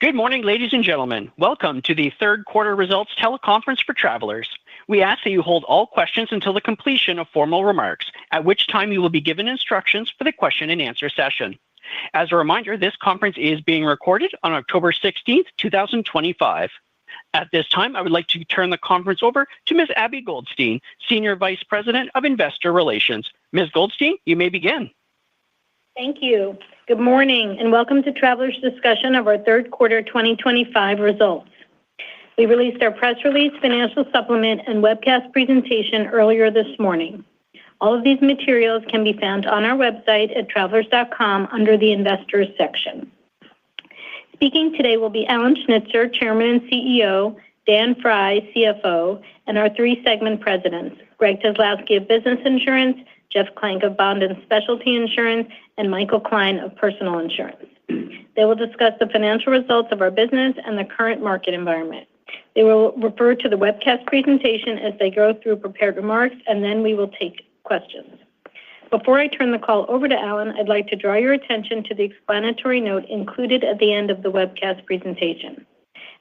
Good morning, ladies and gentlemen. Welcome to the third quarter results teleconference for Travelers. We ask that you hold all questions until the completion of formal remarks, at which time you will be given instructions for the question and answer session. As a reminder, this conference is being recorded on October 16th, 2025. At this time, I would like to turn the conference over to Ms. Abby Goldstein, Senior Vice President of Investor Relations. Ms. Goldstein, you may begin. Thank you. Good morning and welcome to Travelers' discussion of our third quarter 2025 results. We released our press release, financial supplement, and webcast presentation earlier this morning. All of these materials can be found on our website at travelers.com under the Investors section. Speaking today will be Alan Schnitzer, Chairman and CEO, Dan Frey, CFO, and our three segment presidents, Greg Kozlowski of Business Insurance, Jeff Klank of Bond and Specialty Insurance, and Michael Klein of Personal Insurance. They will discuss the financial results of our business and the current market environment. They will refer to the webcast presentation as they go through prepared remarks, and then we will take questions. Before I turn the call over to Alan, I'd like to draw your attention to the explanatory note included at the end of the webcast presentation.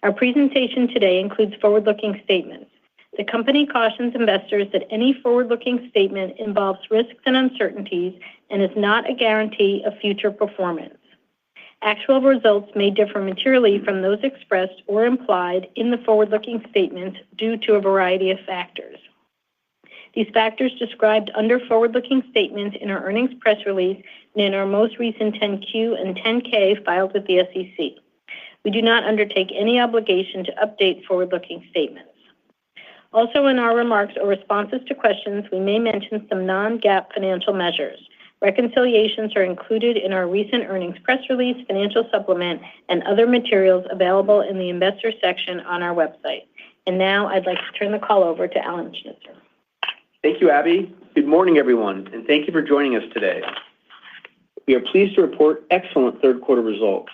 Our presentation today includes forward-looking statements. The company cautions investors that any forward-looking statement involves risks and uncertainties and is not a guarantee of future performance. Actual results may differ materially from those expressed or implied in the forward-looking statements due to a variety of factors. These factors described under forward-looking statements in our earnings press release and in our most recent 10-Q and 10-K filed with the SEC. We do not undertake any obligation to update forward-looking statements. Also, in our remarks or responses to questions, we may mention some non-GAAP financial measures. Reconciliations are included in our recent earnings press release, financial supplement, and other materials available in the Investors section on our website. And now I'd like to turn the call over to Alan Schnitzer. Thank you, Abby. Good morning, everyone, and thank you for joining us today. We are pleased to report excellent third quarter results.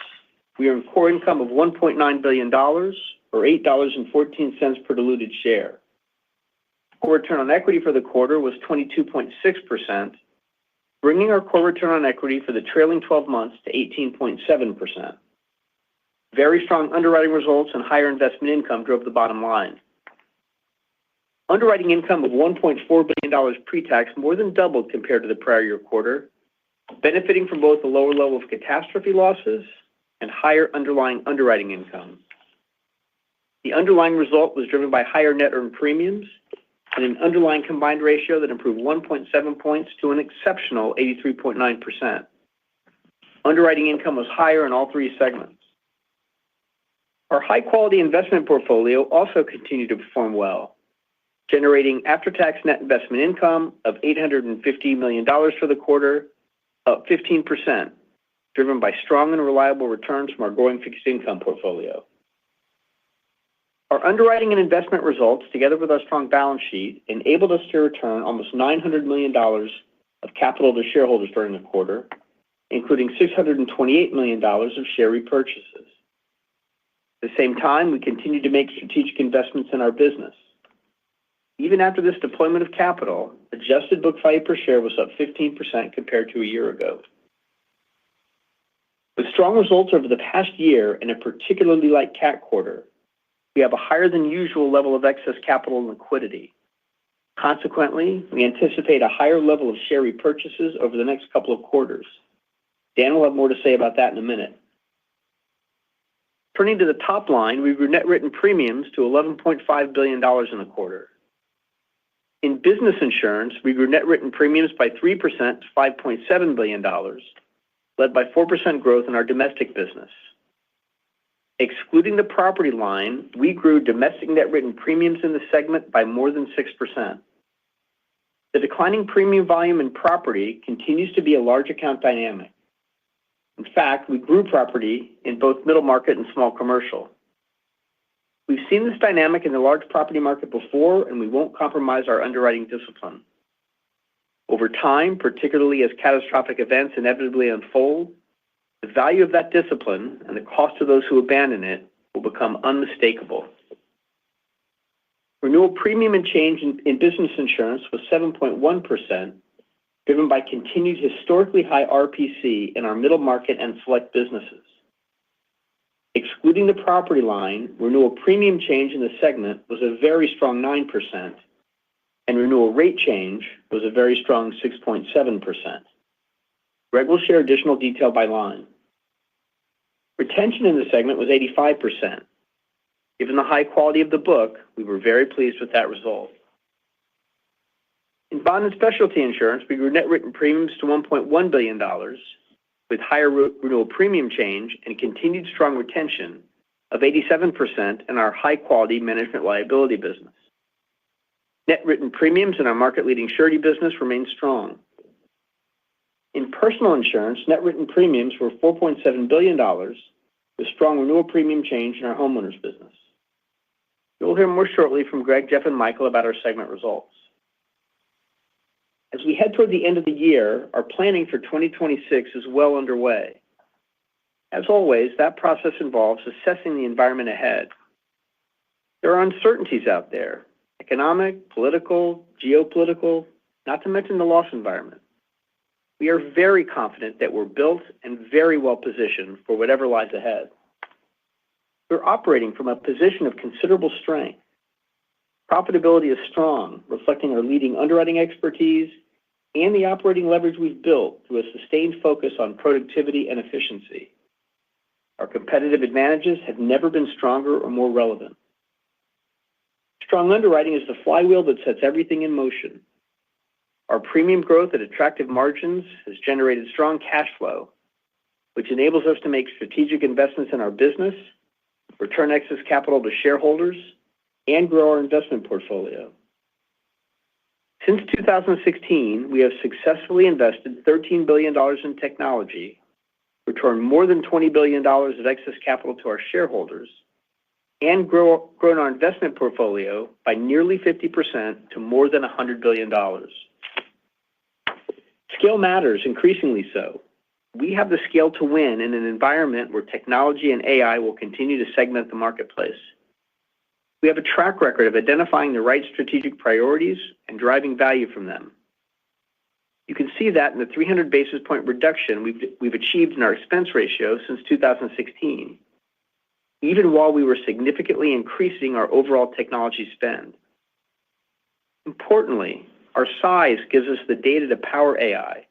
We earned core income of $1.9 billion, or $8.14 per diluted share. Core return on equity for the quarter was 22.6%, bringing our core return on equity for the trailing 12 months to 18.7%. Very strong underwriting results and higher investment income drove the bottom line. Underwriting income of $1.4 billion pre-tax more than doubled compared to the prior year quarter, benefiting from both a lower level of catastrophe losses and higher underlying underwriting income. The underlying result was driven by higher net earned premiums and an underlying combined ratio that improved 1.7 points to an exceptional 83.9%. Underwriting income was higher in all three segments. Our high-quality investment portfolio also continued to perform well, generating after-tax net investment income of $850 million for the quarter, up 15%, driven by strong and reliable returns from our growing fixed income portfolio. Our underwriting and investment results, together with our strong balance sheet, enabled us to return almost $900 million of capital to shareholders during the quarter, including $628 million of share repurchases. At the same time, we continued to make strategic investments in our business. Even after this deployment of capital, adjusted book value per share was up 15% compared to a year ago. With strong results over the past year and a particularly light cat quarter, we have a higher than usual level of excess capital and liquidity. Consequently, we anticipate a higher level of share repurchases over the next couple of quarters. Dan will have more to say about that in a minute. Turning to the top line, we grew net written premiums to $11.5 billion in the quarter. In business insurance, we grew net written premiums by 3% to $5.7 billion, led by 4% growth in our domestic business. Excluding the property line, we grew domestic net written premiums in the segment by more than 6%. The declining premium volume in property continues to be a large account dynamic. In fact, we grew property in both middle market and small commercial. We've seen this dynamic in the large property market before, and we won't compromise our underwriting discipline. Over time, particularly as catastrophic events inevitably unfold, the value of that discipline and the cost to those who abandon it will become unmistakable. Renewal premium and change in business insurance was 7.1%, driven by continued historically high RPC in our middle market and select businesses. Excluding the property line, renewal premium change in the segment was a very strong 9%, and renewal rate change was a very strong 6.7%. Greg will share additional detail by line. Retention in the segment was 85%. Given the high quality of the book, we were very pleased with that result. In bond and specialty insurance, we grew net written premiums to $1.1 billion, with higher renewal premium change and continued strong retention of 87% in our high-quality management liability business. Net written premiums in our market-leading surety business remained strong. In personal insurance, net written premiums were $4.7 billion, with strong renewal premium change in our homeowners business. You'll hear more shortly from Greg, Jeff, and Michael about our segment results. As we head toward the end of the year, our planning for 2026 is well underway. As always, that process involves assessing the environment ahead. There are uncertainties out there: economic, political, geopolitical, not to mention the loss environment. We are very confident that we're built and very well positioned for whatever lies ahead. We're operating from a position of considerable strength. Profitability is strong, reflecting our leading underwriting expertise and the operating leverage we've built through a sustained focus on productivity and efficiency. Our competitive advantages have never been stronger or more relevant. Strong underwriting is the flywheel that sets everything in motion. Our premium growth at attractive margins has generated strong cash flow, which enables us to make strategic investments in our business, return excess capital to shareholders, and grow our investment portfolio. Since 2016, we have successfully invested $13 billion in technology, returned more than $20 billion of excess capital to our shareholders, and grown our investment portfolio by nearly 50% to more than $100 billion. Scale matters, increasingly so. We have the scale to win in an environment where technology and AI will continue to segment the marketplace. We have a track record of identifying the right strategic priorities and driving value from them. You can see that in the 300 basis point reduction we've achieved in our expense ratio since 2016, even while we were significantly increasing our overall technology spend. Importantly, our size gives us the data to power AI,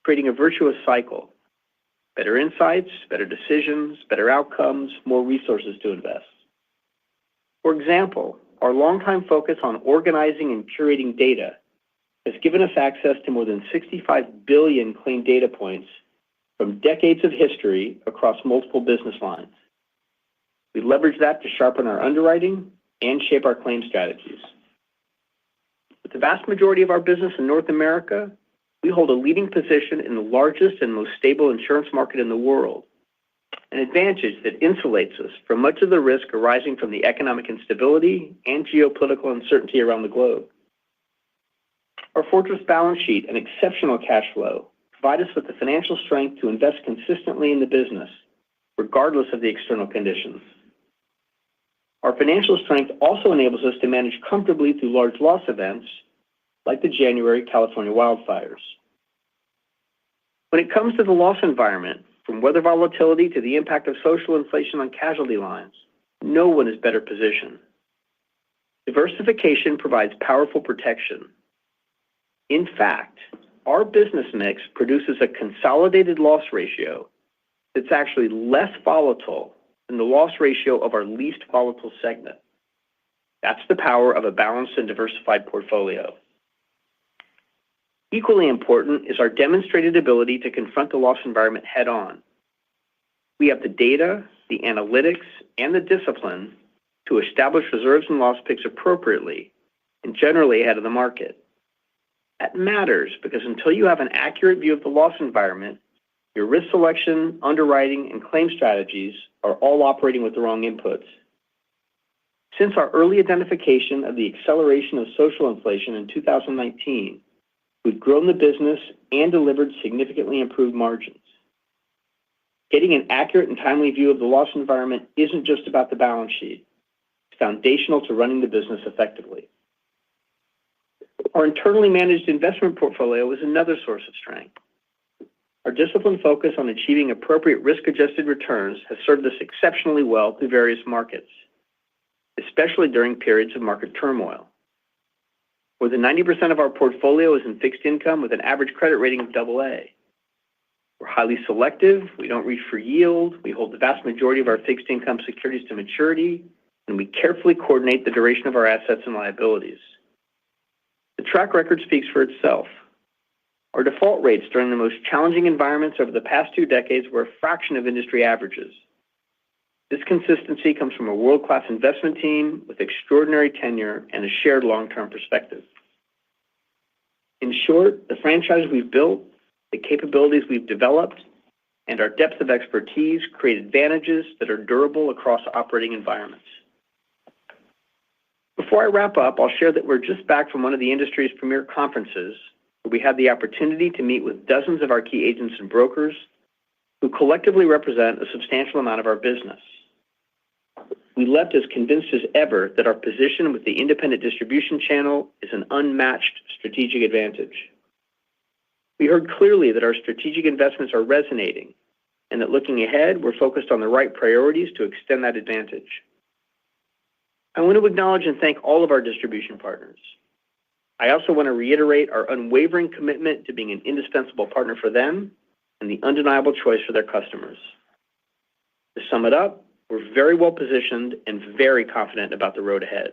creating a virtuous cycle: better insights, better decisions, better outcomes, more resources to invest. For example, our longtime focus on organizing and curating data has given us access to more than 65 billion claim data points from decades of history across multiple business lines. We leverage that to sharpen our underwriting and shape our claim strategies. With the vast majority of our business in North America, we hold a leading position in the largest and most stable insurance market in the world, an advantage that insulates us from much of the risk arising from the economic instability and geopolitical uncertainty around the globe. Our fortress balance sheet and exceptional cash flow provide us with the financial strength to invest consistently in the business, regardless of the external conditions. Our financial strength also enables us to manage comfortably through large loss events like the January California wildfires. When it comes to the loss environment, from weather volatility to the impact of social inflation on casualty lines, no one is better positioned. Diversification provides powerful protection. In fact, our business mix produces a consolidated loss ratio that's actually less volatile than the loss ratio of our least volatile segment. That's the power of a balanced and diversified portfolio. Equally important is our demonstrated ability to confront the loss environment head-on. We have the data, the analytics, and the discipline to establish reserves and loss picks appropriately and generally ahead of the market. That matters because until you have an accurate view of the loss environment, your risk selection, underwriting, and claim strategies are all operating with the wrong inputs. Since our early identification of the acceleration of social inflation in 2019, we've grown the business and delivered significantly improved margins. Getting an accurate and timely view of the loss environment isn't just about the balance sheet. It's foundational to running the business effectively. Our internally managed investment portfolio is another source of strength. Our disciplined focus on achieving appropriate risk-adjusted returns has served us exceptionally well through various markets, especially during periods of market turmoil. More than 90% of our portfolio is in fixed income with an average credit rating of AA. We're highly selective, we don't reach for yield, we hold the vast majority of our fixed income securities to maturity, and we carefully coordinate the duration of our assets and liabilities. The track record speaks for itself. Our default rates during the most challenging environments over the past 2 decades were a fraction of industry averages. This consistency comes from a world-class investment team with extraordinary tenure and a shared long-term perspective. In short, the franchise we've built, the capabilities we've developed, and our depth of expertise create advantages that are durable across operating environments. Before I wrap up, I'll share that we're just back from one of the industry's premier conferences, where we had the opportunity to meet with dozens of our key agents and brokers who collectively represent a substantial amount of our business. We left as convinced as ever that our position with the independent distribution channel is an unmatched strategic advantage. We heard clearly that our strategic investments are resonating and that looking ahead, we're focused on the right priorities to extend that advantage. I want to acknowledge and thank all of our distribution partners. I also want to reiterate our unwavering commitment to being an indispensable partner for them and the undeniable choice for their customers. To sum it up, we're very well positioned and very confident about the road ahead.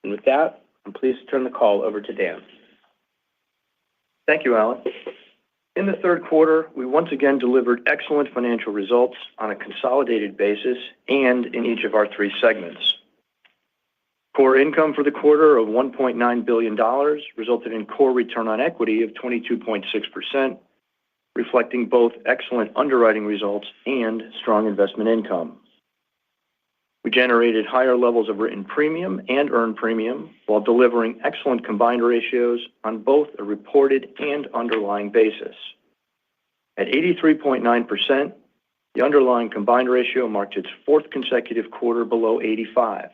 And with that, I'm pleased to turn the call over to Dan. Thank you, Alan. In the third quarter, we once again delivered excellent financial results on a consolidated basis and in each of our 3 segments. Core income for the quarter of $1.9 billion resulted in core return on equity of 22.6%, reflecting both excellent underwriting results and strong investment income. We generated higher levels of written premium and earned premium while delivering excellent combined ratios on both a reported and underlying basis. At 83.9%, the underlying combined ratio marked its 4th consecutive quarter below 85.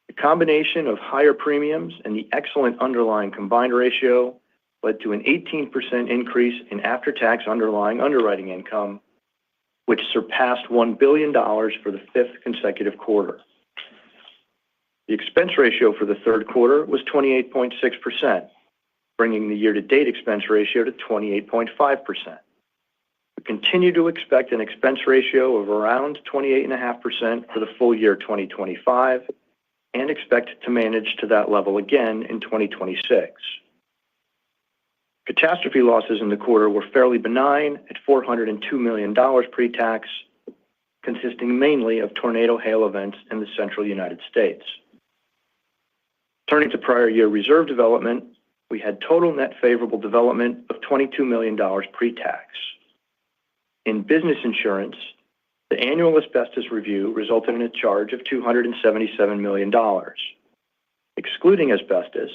The combination of higher premiums and the excellent underlying combined ratio led to an 18% increase in after-tax underlying underwriting income, which surpassed $1 billion for the 5th consecutive quarter. The expense ratio for the third quarter was 28.6%, bringing the year-to-date expense ratio to 28.5%. We continue to expect an expense ratio of around 28.5% for the full year 2025 and expect to manage to that level again in 2026. Catastrophe losses in the quarter were fairly benign at $402 million pre-tax, consisting mainly of tornado hail events in the central United States. Turning to prior year reserve development, we had total net favorable development of $22 million pre-tax. In business insurance, the annual asbestos review resulted in a charge of $277 million. Excluding asbestos,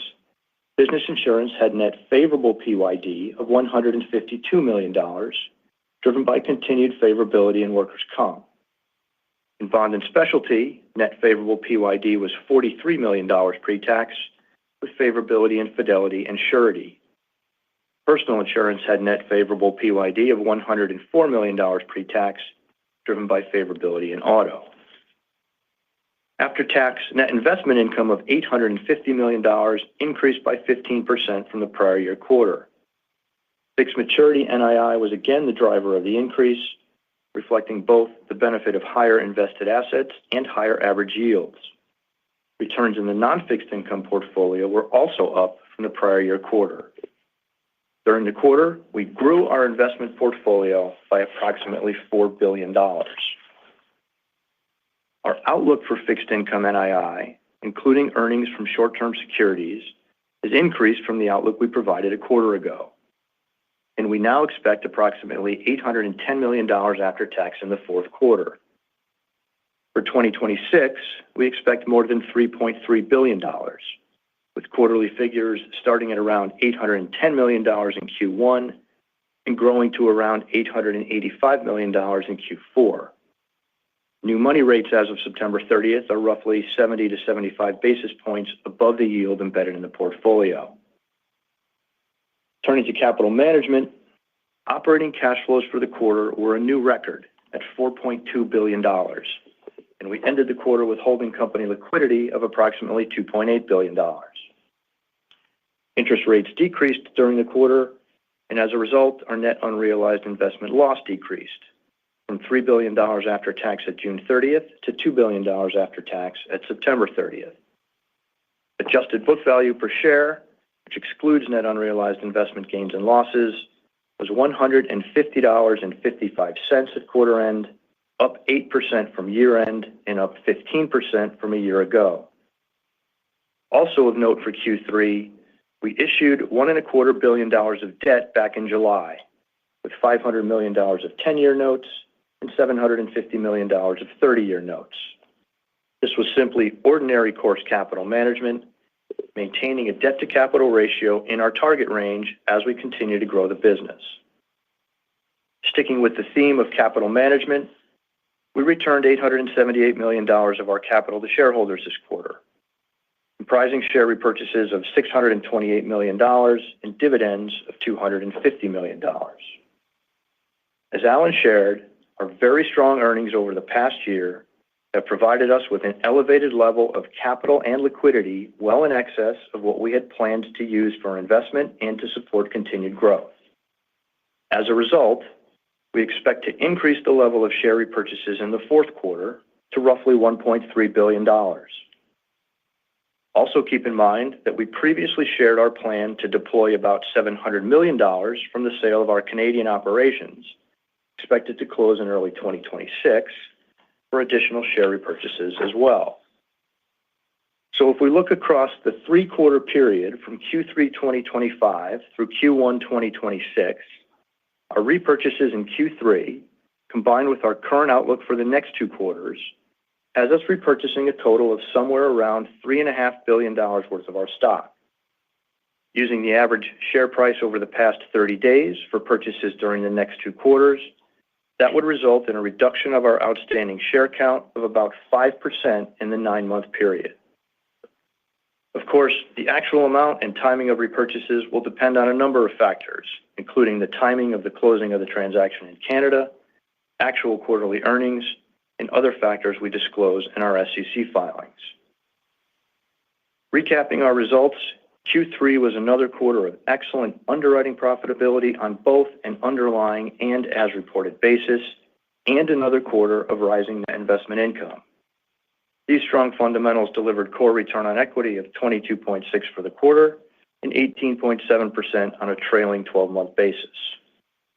business insurance had net favorable PYD of $152 million, driven by continued favorability in workers' comp. In bond and specialty, net favorable PYD was $43 million pre-tax, with favorability in fidelity and surety. Personal insurance had net favorable PYD of $104 million pre-tax, driven by favorability in auto. After-tax net investment income of $850 million increased by 15% from the prior year quarter. Fixed maturity NII was again the driver of the increase, reflecting both the benefit of higher invested assets and higher average yields. Returns in the non-fixed income portfolio were also up from the prior year quarter. During the quarter, we grew our investment portfolio by approximately $4 billion. Our outlook for fixed income NII, including earnings from short-term securities, has increased from the outlook we provided a quarter ago, and we now expect approximately $810 million after tax in the fourth quarter. For 2026, we expect more than $3.3 billion, with quarterly figures starting at around $810 million in Q1 and growing to around $885 million in Q4. New money rates as of September 30th are roughly 70 to 75 basis points above the yield embedded in the portfolio. Turning to capital management, Operating cash flows for the quarter were a new record at $4.2 billion, and we ended the quarter with holding company liquidity of approximately $2.8 billion. Interest rates decreased during the quarter, and as a result, our net unrealized investment loss decreased from $3 billion after tax at June 30th to $2 billion after tax at September 30th. Adjusted book value per share, which excludes net unrealized investment gains and losses, was $150.55 at quarter end, up 8% from year end and up 15% from a year ago. Also of note for Q3, we issued $1.25 billion of debt back in July, with $500 million of 10-year notes and $750 million of 30-year notes. This was simply ordinary course capital management, maintaining a debt-to-capital ratio in our target range as we continue to grow the business. Sticking with the theme of capital management, we returned $878 million of our capital to shareholders this quarter, comprising share repurchases of $628 million and dividends of $250 million. As Alan shared, our very strong earnings over the past year have provided us with an elevated level of capital and liquidity well in excess of what we had planned to use for investment and to support continued growth. As a result, we expect to increase the level of share repurchases in the fourth quarter to roughly $1.3 billion. Also keep in mind that we previously shared our plan to deploy about $700 million from the sale of our Canadian operations, expected to close in early 2026, for additional share repurchases as well. So if we look across the three-quarter period from Q3 2025 through Q1 2026, our repurchases in Q3, combined with our current outlook for the next two quarters, has us repurchasing a total of somewhere around $3.5 billion worth of our stock. Using the average share price over the past 30 days for purchases during the next two quarters, that would result in a reduction of our outstanding share count of about 5% in the 9-month period. Of course, the actual amount and timing of repurchases will depend on a number of factors, including the timing of the closing of the transaction in Canada, actual quarterly earnings, and other factors we disclose in our SEC filings. Recapping our results, Q3 was another quarter of excellent underwriting profitability on both an underlying and as reported basis, and another quarter of rising net investment income. These strong fundamentals delivered core return on equity of 22.6% for the quarter and 18.7% on a trailing 12-month basis,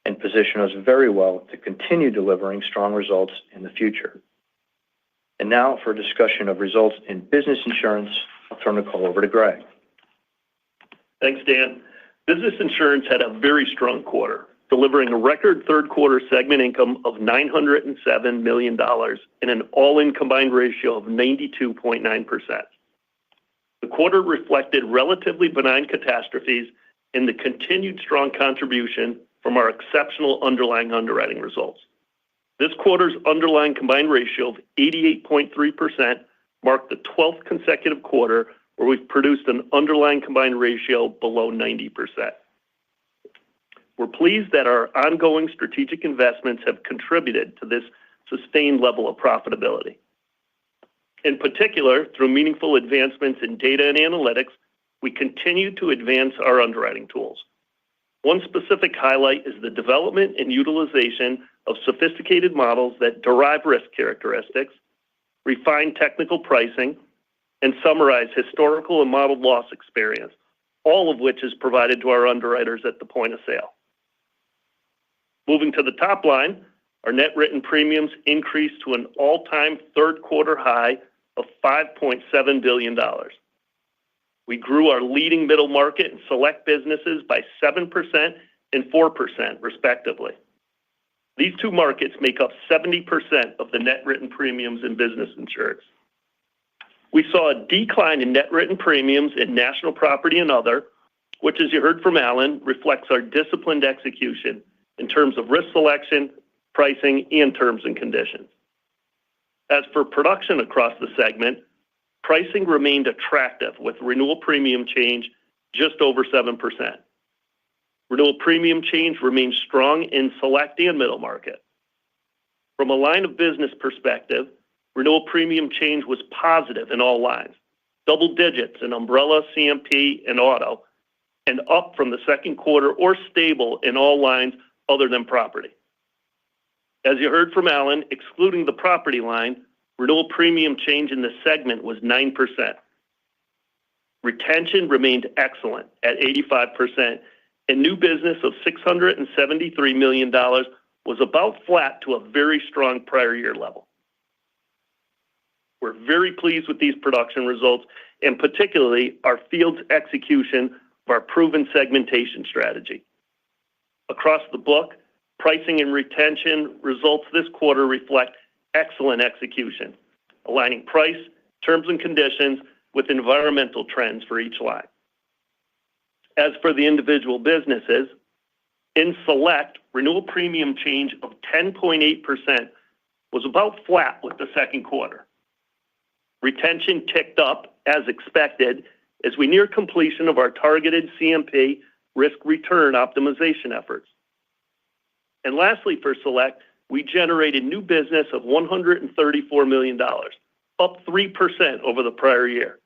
and position us very well to continue delivering strong results in the future. And now for a discussion of results in business insurance, I'll turn the call over to Greg. Thanks, Dan. Business insurance had a very strong quarter, delivering a record third quarter segment income of $907 million and an all-in combined ratio of 92.9%. The quarter reflected relatively benign catastrophes and the continued strong contribution from our exceptional underlying underwriting results. This quarter's underlying combined ratio of 88.3% marked the 12th consecutive quarter where we've produced an underlying combined ratio below 90%. We're pleased that our ongoing strategic investments have contributed to this sustained level of profitability. In particular, through meaningful advancements in data and analytics, we continue to advance our underwriting tools. One specific highlight is the development and utilization of sophisticated models that derive risk characteristics, refine technical pricing, and summarize historical and modeled loss experience, all of which is provided to our underwriters at the point of sale. Moving to the top line, our net written premiums increased to an all-time third quarter high of $5.7 billion. We grew our leading middle market and select businesses by 7% and 4%, respectively. These two markets make up 70% of the net written premiums in business insurance. We saw a decline in net written premiums in national property and other, which, as you heard from Alan, reflects our disciplined execution in terms of risk selection, pricing, and terms and conditions. As for production across the segment, pricing remained attractive with renewal premium change just over 7%. Renewal premium change remains strong in select and middle market. From a line of business perspective, renewal premium change was positive in all lines, double digits in umbrella, CMP, and auto, and up from the second quarter or stable in all lines other than property. As you heard from Alan, excluding the property line, renewal premium change in the segment was 9%. Retention remained excellent at 85%, and new business of $673 million was about flat to a very strong prior year level. We're very pleased with these production results, and particularly our field's execution of our proven segmentation strategy. Across the book, pricing and retention results this quarter reflect excellent execution, aligning price, terms and conditions with environmental trends for each line. As for the individual businesses, in select, renewal premium change of 10.8% was about flat with the second quarter. Retention ticked up as expected as we near completion of our targeted CMP risk return optimization efforts. And lastly, for select, we generated new business of $134 million, up 3% over the prior year.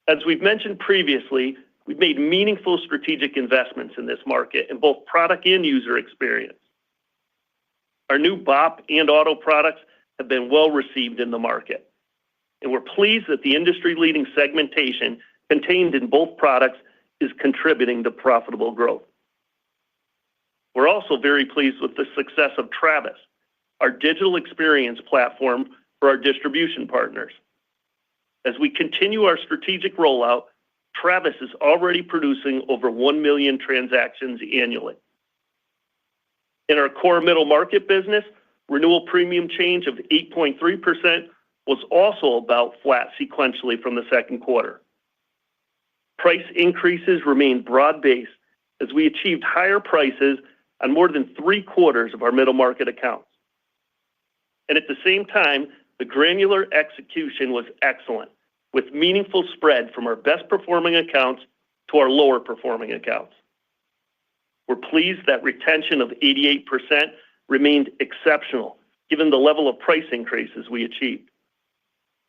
As we've mentioned previously, we've made meaningful strategic investments in this market in both product and user experience. Our new BOP and auto products have been well received in the market, and we're pleased that the industry-leading segmentation contained in both products is contributing to profitable growth. We're also very pleased with the success of Travis, our digital experience platform for our distribution partners. As we continue our strategic rollout, Travis is already producing over 1 million transactions annually. In our core middle market business, renewal premium change of 8.3% was also about flat sequentially from the second quarter. Price increases remained broad-based as we achieved higher prices on more than 3/4 of our middle market accounts. And at the same time, the granular execution was excellent, with meaningful spread from our best performing accounts to our lower performing accounts. We're pleased that retention of 88% remained exceptional given the level of price increases we achieved.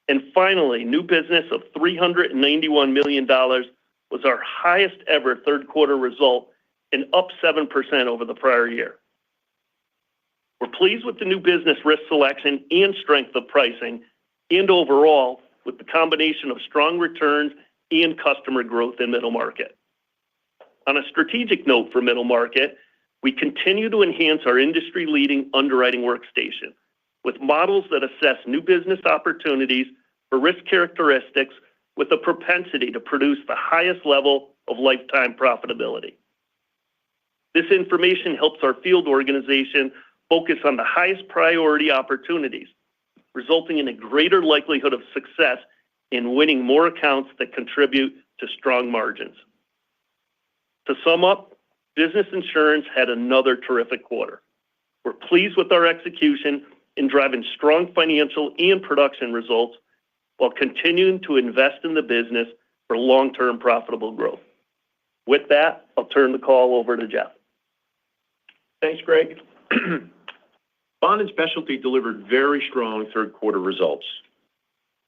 And finally, new business of $391 million was our highest ever third quarter result and up 7% over the prior year. We're pleased with the new business risk selection and strength of pricing, and overall with the combination of strong returns and customer growth in middle market. On a strategic note for middle market, we continue to enhance our industry-leading underwriting workstation with models that assess new business opportunities for risk characteristics with a propensity to produce the highest level of lifetime profitability. This information helps our field organization focus on the highest priority opportunities, resulting in a greater likelihood of success in winning more accounts that contribute to strong margins. To sum up, business insurance had another terrific quarter. We're pleased with our execution in driving strong financial and production results while continuing to invest in the business for long-term profitable growth. With that, I'll turn the call over to Jeff. Thanks, Greg. Bond and Specialty delivered very strong third quarter results.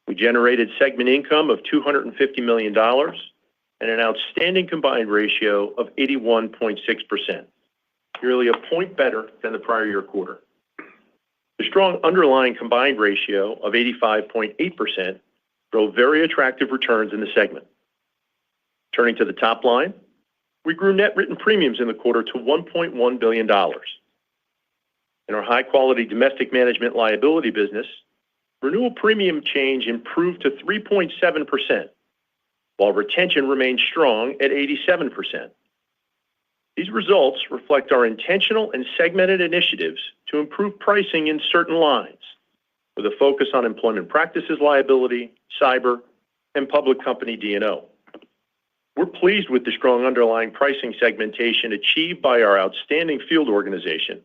We generated segment income of $250 million and an outstanding combined ratio of 81.6%, nearly a point better than the prior year quarter. The strong underlying combined ratio of 85.8% drove very attractive returns in the segment. Turning to the top line, we grew net written premiums in the quarter to $1.1 billion. In our high-quality domestic management liability business, renewal premium change improved to 3.7%, while retention remained strong at 87%. These results reflect our intentional and segmented initiatives to improve pricing in certain lines, with a focus on employment practices liability, cyber, and public company D&O. We're pleased with the strong underlying pricing segmentation achieved by our outstanding field organization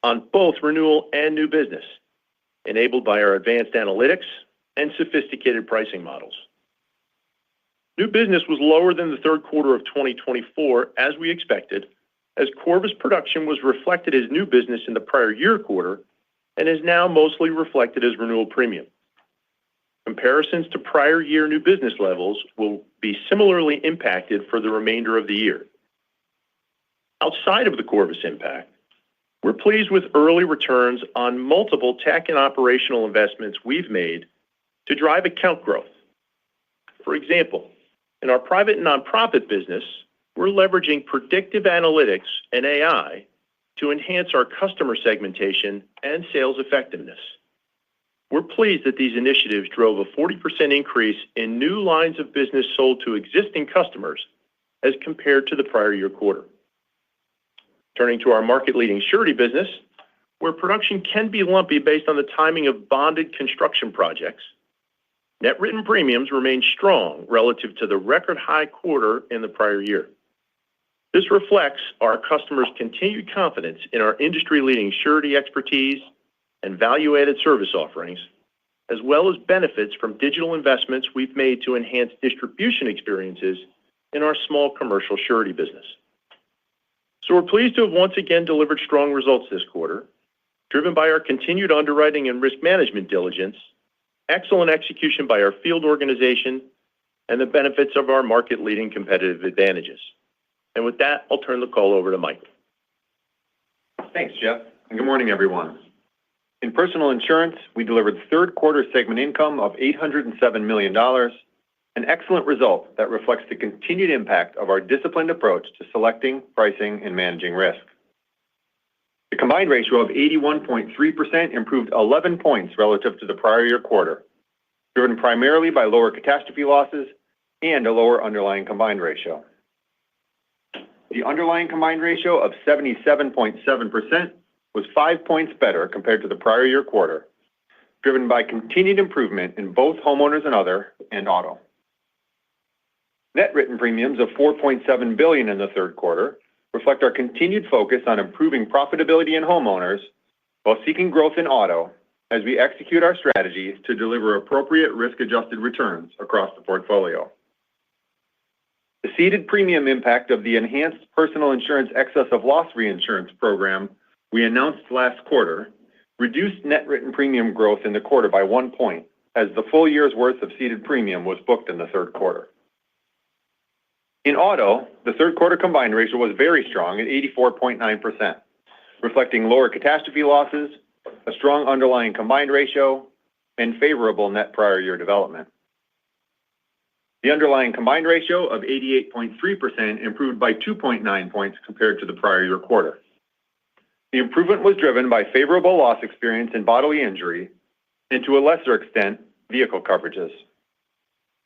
on both renewal and new business, enabled by our advanced analytics and sophisticated pricing models. New business was lower than the third quarter of 2024, as we expected, as Corvus production was reflected as new business in the prior year quarter and is now mostly reflected as renewal premium. Comparisons to prior year new business levels will be similarly impacted for the remainder of the year. Outside of the Corvus impact, we're pleased with early returns on multiple tech and operational investments we've made to drive account growth. For example, in our private and nonprofit business, we're leveraging predictive analytics and AI to enhance our customer segmentation and sales effectiveness. We're pleased that these initiatives drove a 40% increase in new lines of business sold to existing customers as compared to the prior year quarter. Turning to our market-leading surety business, where production can be lumpy based on the timing of bonded construction projects, net written premiums remain strong relative to the record high quarter in the prior year. This reflects our customers' continued confidence in our industry-leading surety expertise and value-added service offerings, as well as benefits from digital investments we've made to enhance distribution experiences in our small commercial surety business. So we're pleased to have once again delivered strong results this quarter, driven by our continued underwriting and risk management diligence, excellent execution by our field organization, and the benefits of our market-leading competitive advantages. And with that, I'll turn the call over to Michael. Thanks, Jeff, and good morning, everyone. In personal insurance, we delivered third quarter segment income of $807 million, an excellent result that reflects the continued impact of our disciplined approach to selecting, pricing, and managing risk. The combined ratio of 81.3% improved 11 points relative to the prior year quarter, driven primarily by lower catastrophe losses and a lower underlying combined ratio. The underlying combined ratio of 77.7% was 5 points better compared to the prior year quarter, driven by continued improvement in both homeowners and other and auto. Net written premiums of $4.7 billion in the third quarter reflect our continued focus on improving profitability in homeowners while seeking growth in auto as we execute our strategy to deliver appropriate risk-adjusted returns across the portfolio. The ceded premium impact of the enhanced personal insurance excess of loss reinsurance program we announced last quarter reduced net written premium growth in the quarter by 1 point, as the full year's worth of ceded premium was booked in the third quarter. In auto, the third quarter combined ratio was very strong at 84.9%, reflecting lower catastrophe losses, a strong underlying combined ratio, and favorable net prior year development. The underlying combined ratio of 88.3% improved by 2.9 points compared to the prior year quarter. The improvement was driven by favorable loss experience in bodily injury and, to a lesser extent, vehicle coverages.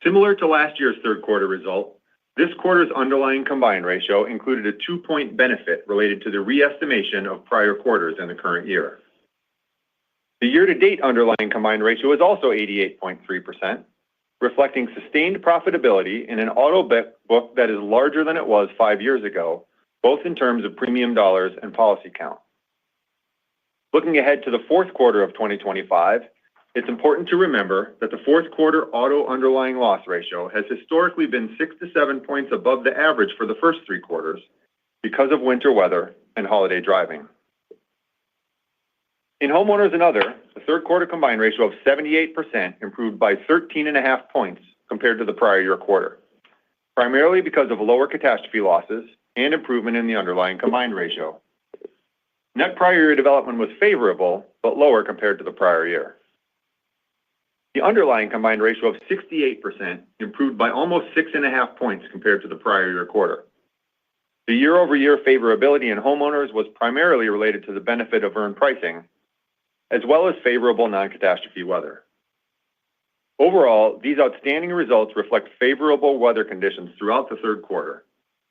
Similar to last year's third quarter result, this quarter's underlying combined ratio included a 2-point benefit related to the re-estimation of prior quarters in the current year. The year-to-date underlying combined ratio is also 88.3%, reflecting sustained profitability in an auto book that is larger than it was 5 years ago, both in terms of premium dollars and policy count. Looking ahead to the fourth quarter of 2025, it's important to remember that the fourth quarter auto underlying loss ratio has historically been 6 to 7 points above the average for the first 3 quarters because of winter weather and holiday driving. In homeowners and other, the third quarter combined ratio of 78% improved by 13.5 points compared to the prior year quarter, primarily because of lower catastrophe losses and improvement in the underlying combined ratio. Net prior year development was favorable, but lower compared to the prior year. The underlying combined ratio of 68% improved by almost 6.5 points compared to the prior year quarter. The year-over-year favorability in homeowners was primarily related to the benefit of earned pricing, as well as favorable non-catastrophe weather. Overall, these outstanding results reflect favorable weather conditions throughout the third quarter,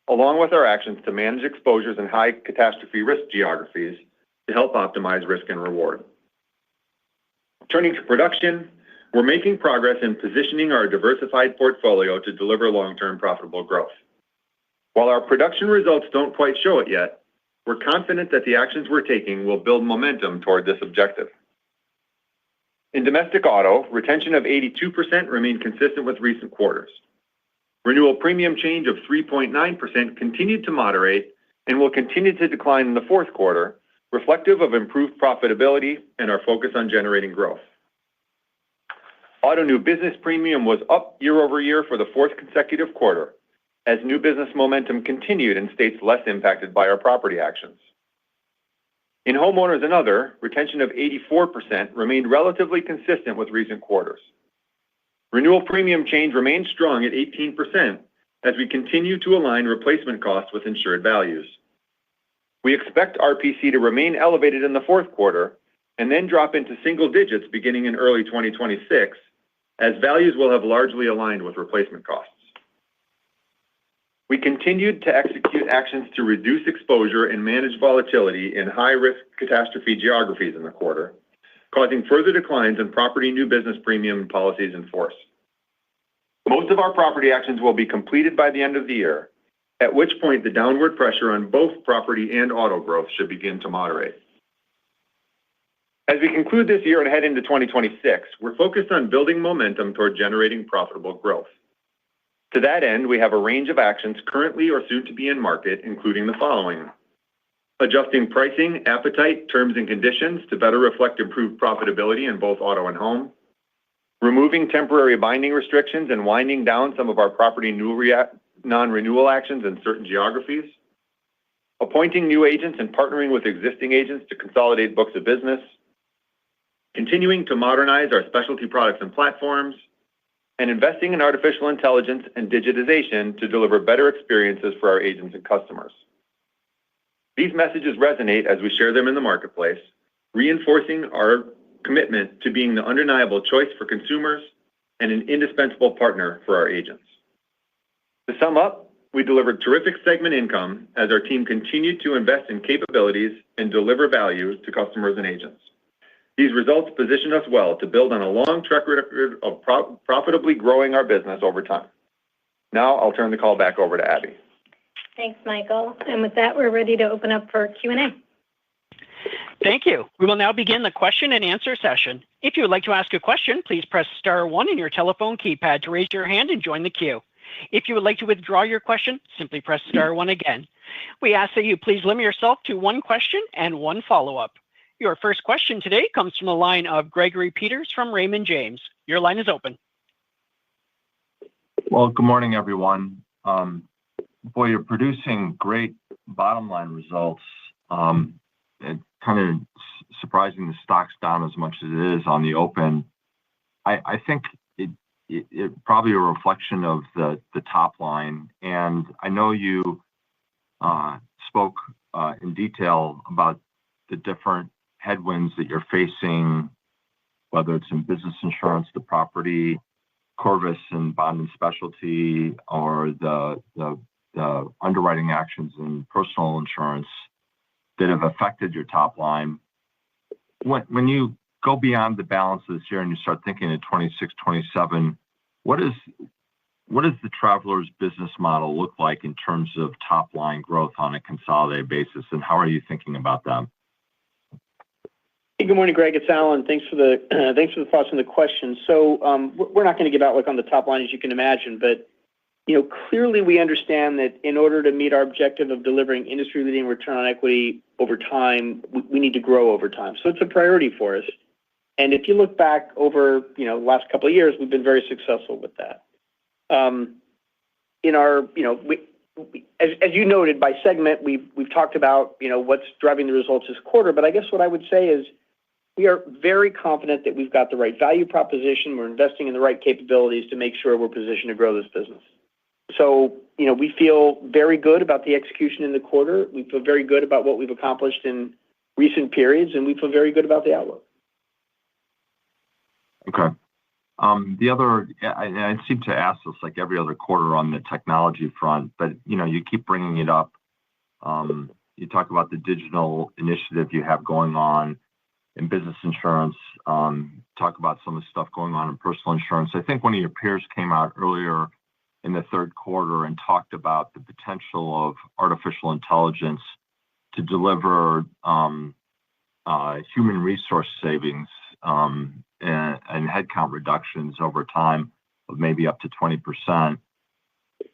along with our actions to manage exposures in high catastrophe risk geographies to help optimize risk and reward. Turning to production, we're making progress in positioning our diversified portfolio to deliver long-term profitable growth. While our production results don't quite show it yet, we're confident that the actions we're taking will build momentum toward this objective. In domestic auto, retention of 82% remained consistent with recent quarters. Renewal premium change of 3.9% continued to moderate and will continue to decline in the fourth quarter, reflective of improved profitability and our focus on generating growth. Auto new business premium was up year-over-year for the fourth consecutive quarter, as new business momentum continued in states less impacted by our property actions. In homeowners and other, retention of 84% remained relatively consistent with recent quarters. Renewal premium change remained strong at 18% as we continue to align replacement costs with insured values. We expect RPC to remain elevated in the fourth quarter and then drop into single digits beginning in early 2026, as values will have largely aligned with replacement costs. We continued to execute actions to reduce exposure and manage volatility in high-risk catastrophe geographies in the quarter, causing further declines in property new business premium and policies in force. Most of our property actions will be completed by the end of the year, at which point the downward pressure on both property and auto growth should begin to moderate. As we conclude this year and head into 2026, we're focused on building momentum toward generating profitable growth. To that end, we have a range of actions currently or soon to be in market, including the following: adjusting pricing, appetite, terms, and conditions to better reflect improved profitability in both auto and home, removing temporary binding restrictions and winding down some of our property non-renewal actions in certain geographies, appointing new agents and partnering with existing agents to consolidate books of business, continuing to modernize our specialty products and platforms, and investing in artificial intelligence and digitization to deliver better experiences for our agents and customers. These messages resonate as we share them in the marketplace, reinforcing our commitment to being the undeniable choice for consumers and an indispensable partner for our agents. To sum up, we delivered terrific segment income as our team continued to invest in capabilities and deliver value to customers and agents. These results position us well to build on a long track record of profitably growing our business over time. Now I'll turn the call back over to Abby. Thanks, Michael. And with that, we're ready to open up for Q&A. Thank you. We will now begin the question and answer session. If you would like to ask a question, please press star one in your telephone keypad to raise your hand and join the queue. If you would like to withdraw your question, simply press star one again. We ask that you please limit yourself to one question and one follow-up. Your first question today comes from the line of Gregory Peters from Raymond James. Your line is open. Well, good morning, everyone. Boy, you're producing great bottom line results. It's kind of surprising the stock's down as much as it is on the open. I think it probably a reflection of the top line. And I know you spoke in detail about the different headwinds that you're facing, whether it's in business insurance, the property, Corvus and bond and specialty, or the underwriting actions in personal insurance that have affected your top line. When you go beyond the balance of this year and you start thinking of 26, 27, what does the Travelers business model look like in terms of top line growth on a consolidated basis, and how are you thinking about them? Hey, good morning, Greg. It's Alan. Thanks for the thoughts and the question. So we're not going to give outlook on the top line, as you can imagine, but clearly we understand that in order to meet our objective of delivering industry-leading return on equity over time, we need to grow over time. So it's a priority for us. And if you look back over the last couple of years, we've been very successful with that. As you noted, by segment, we've talked about what's driving the results this quarter. But I guess what I would say is we are very confident that we've got the right value proposition. We're investing in the right capabilities to make sure we're positioned to grow this business. So we feel very good about the execution in the quarter. We feel very good about what we've accomplished in recent periods, and we feel very good about the outlook. Okay. I seem to ask this like every other quarter on the technology front, but you keep bringing it up. You talk about the digital initiative you have going on in business insurance. Talk about some of the stuff going on in personal insurance. I think one of your peers came out earlier in the third quarter and talked about the potential of artificial intelligence to deliver human resource savings and headcount reductions over time of maybe up to 20%.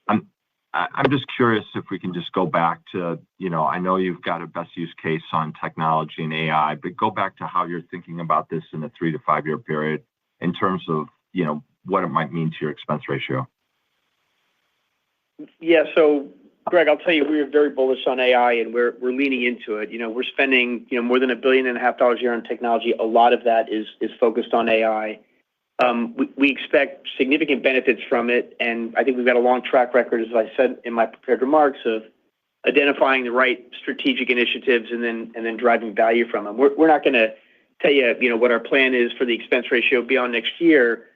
I'm just curious if we can just go back to, I know you've got a best use case on technology and AI, but go back to how you're thinking about this in a 3 to 5 year period in terms of, what it might mean to your expense ratio. Yeah. So, Greg, I'll tell you, we're very bullish on AI, and we're leaning into it. We're spending, more than $1.5 billion a year on technology. A lot of that is focused on AI. We expect significant benefits from it, and I think we've got a long track record, as I said in my prepared remarks, of identifying the right strategic initiatives and then driving value from them. We're not going to tell you, what our plan is for the expense ratio beyond next year,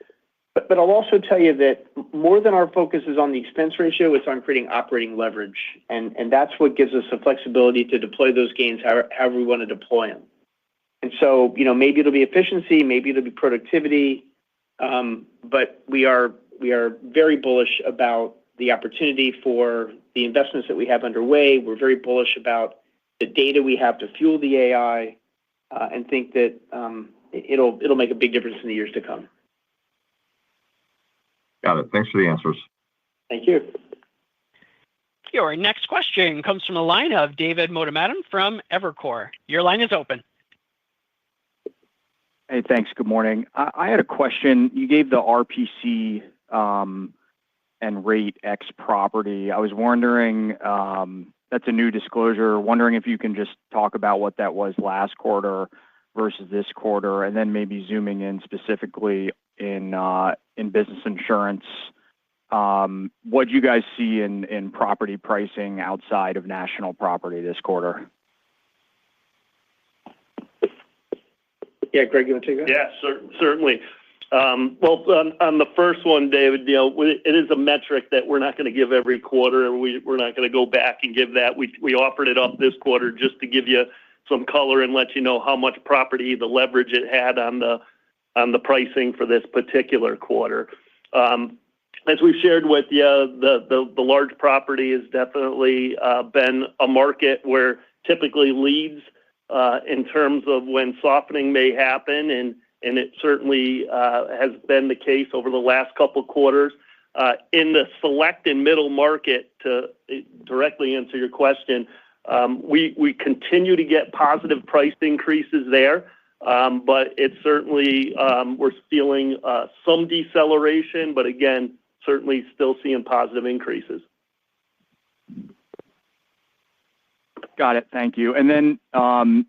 but I'll also tell you that more than our focus is on the expense ratio, it's on creating operating leverage, and that's what gives us the flexibility to deploy those gains however we want to deploy them. And so, maybe it'll be efficiency, maybe it'll be productivity. But we are very bullish about the opportunity for the investments that we have underway. We're very bullish about the data we have to fuel the AI, and think that it'll make a big difference in the years to come. Got it. Thanks for the answers. Thank you. Your next question comes from the line of David Motemaden from Evercore. Your line is open. Hey, thanks. Good morning. I had a question. You gave the RPC and rate X property. I was wondering, that's a new disclosure, wondering if you can just talk about what that was last quarter versus this quarter, and then maybe zooming in specifically in business insurance. What do you guys see in property pricing outside of national property this quarter? Yeah, Greg, you want to take that? Yeah, certainly. Well, on the first one, David, it is a metric that we're not going to give every quarter, and we're not going to go back and give that. We offered it up this quarter just to give you some color and let you know how much property, the leverage it had on the pricing for this particular quarter. As we've shared with you, the large property has definitely been a market where typically leads in terms of when softening may happen, and it certainly has been the case over the last couple of quarters. In the select and middle market, to directly answer your question, we continue to get positive price increases there, but it's certainly we're feeling some deceleration, but again, certainly still seeing positive increases. Got it. Thank you. And then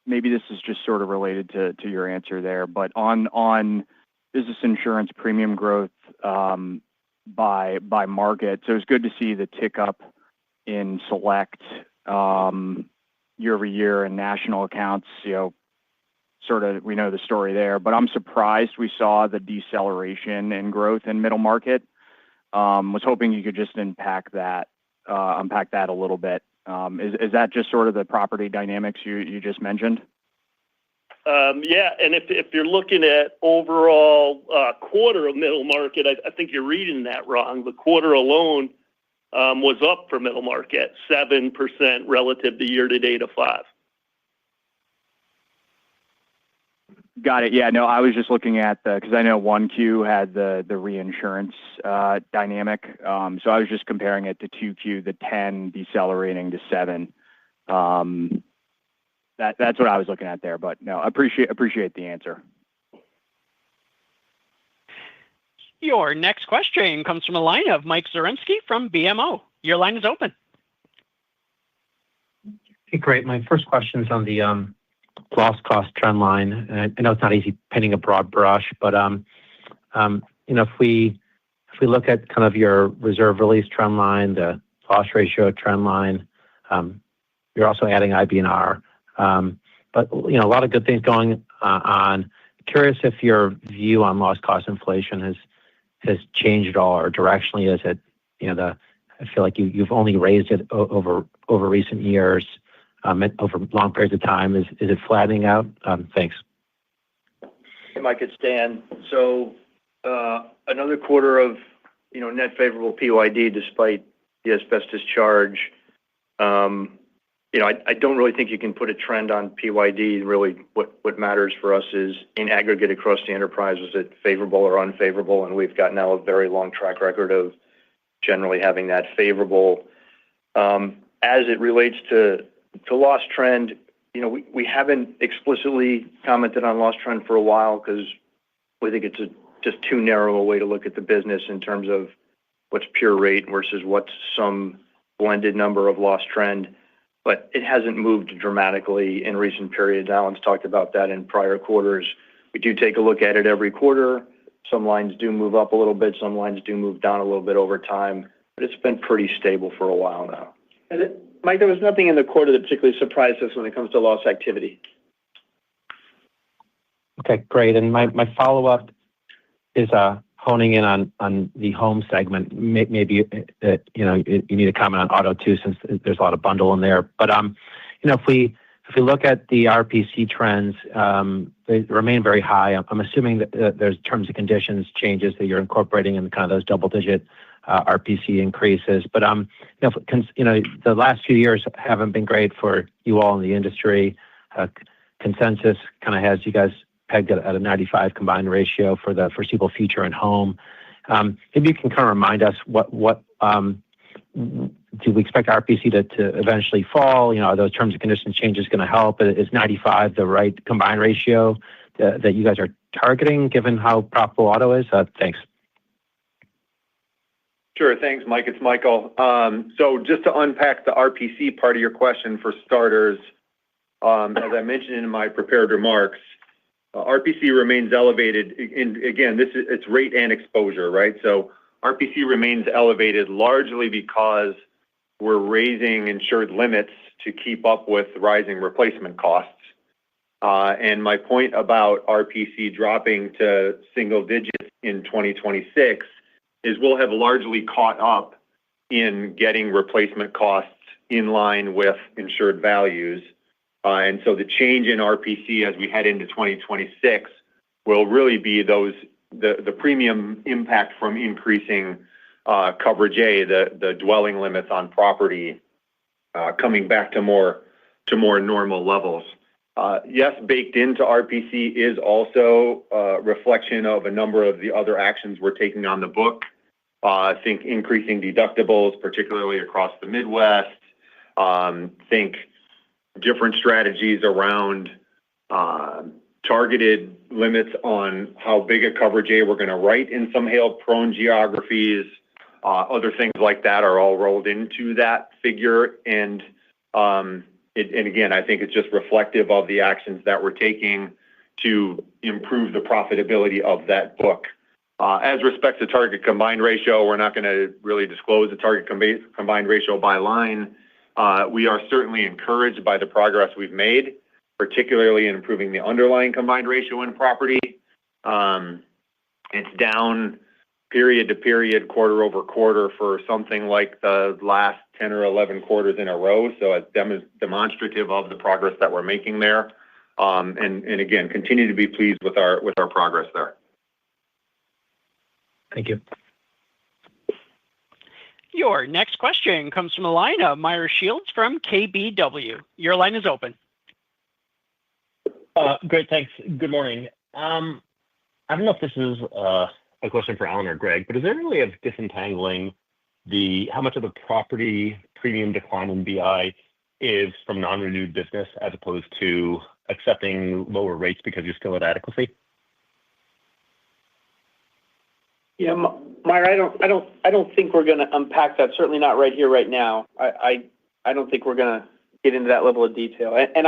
maybe this is just sort of related to your answer there, but on business insurance premium growth by market, so it's good to see the tick up in select year over year and national accounts. Sort of we know the story there, but I'm surprised we saw the deceleration in growth in middle market. Was hoping you could just unpack that a little bit. Is that just sort of the property dynamics you just mentioned? Yeah, and if you're looking at overall quarter of middle market, I think you're reading that wrong. The quarter alone was up for middle market, 7% relative to year-to-date of 5%. Got it. Yeah, no, I was just looking at because I know 1Q had the reinsurance dynamic. So I was just comparing it to 2Q, the 10 decelerating to 7. That's what I was looking at there. But no, appreciate the answer. Your next question comes from a line of Mike Zaremski from BMO. Your line is open. Hey, great. My first question is on the loss cost trend line. And I know it's not easy painting a broad brush, but if we look at kind of your reserve release trend line, the loss ratio trend line, you're also adding IBNR. But a lot of good things going on. Curious if your view on loss cost inflation has changed at all, or directionally is it? I feel like you've only raised it over recent years. Over long periods of time. Is it flattening out? Thanks. Hey, Mike, it's Dan. So another quarter of net favorable PYD despite the asbestos charge. I don't really think you can put a trend on PYD. Really, what matters for us is in aggregate across the enterprise, is it favorable or unfavorable? And we've got now a very long track record of generally having that favorable. As it relates to loss trend, we haven't explicitly commented on loss trend for a while because we think it's just too narrow a way to look at the business in terms of what's pure rate versus what's some blended number of loss trend. But it hasn't moved dramatically in recent periods. Alan's talked about that in prior quarters. We do take a look at it every quarter. Some lines do move up a little bit. Some lines do move down a little bit over time. But it's been pretty stable for a while now. Mike, there was nothing in the quarter that particularly surprised us when it comes to loss activity. Okay, great. And my follow-up is honing in on the home segment. Maybe you need to comment on auto too, since there's a lot of bundle in there. But if we look at the RPC trends, they remain very high. I'm assuming that there's terms and conditions changes that you're incorporating in kind of those double-digit RPC increases. But the last few years haven't been great for you all in the industry. Consensus kind of has you guys pegged at a 95 combined ratio for the foreseeable future in home. Maybe you can kind of remind us what do we expect RPC to eventually fall? Are those terms and conditions changes going to help? Is 95 the right combined ratio that you guys are targeting, given how profitable auto is? Thanks. Sure. Thanks, Mike. It's Michael. So just to unpack the RPC part of your question for starters, as I mentioned in my prepared remarks, RPC remains elevated. Again, it's rate and exposure, right? So RPC remains elevated largely because we're raising insured limits to keep up with rising replacement costs. And my point about RPC dropping to single digits in 2026 is we'll have largely caught up in getting replacement costs in line with insured values. And so the change in RPC as we head into 2026 will really be the premium impact from increasing coverage A, the dwelling limits on property, coming back to more normal levels. Yes, baked into RPC is also a reflection of a number of the other actions we're taking on the book. I think increasing deductibles, particularly across the Midwest. Think different strategies around targeted limits on how big a coverage A we're going to write in some hail-prone geographies. Other things like that are all rolled into that figure. And again, I think it's just reflective of the actions that we're taking to improve the profitability of that book. As respects to target combined ratio, we're not going to really disclose the target combined ratio by line. We are certainly encouraged by the progress we've made, particularly in improving the underlying combined ratio in property. It's down period to period, quarter over quarter for something like the last 10 or 11 quarters in a row. So it's demonstrative of the progress that we're making there. And again, continue to be pleased with our progress there. Thank you. Your next question comes from the line of Meyer Shields from KBW. Your line is open. Great, thanks. Good morning. I don't know if this is a question for Alan or Greg, but is there a way of disentangling how much of the property premium decline in BI is from non-renewed business as opposed to accepting lower rates because you're still at adequacy? Yeah, Meyer, I don't think we're going to unpack that. Certainly not right here, right now. I don't think we're going to get into that level of detail. And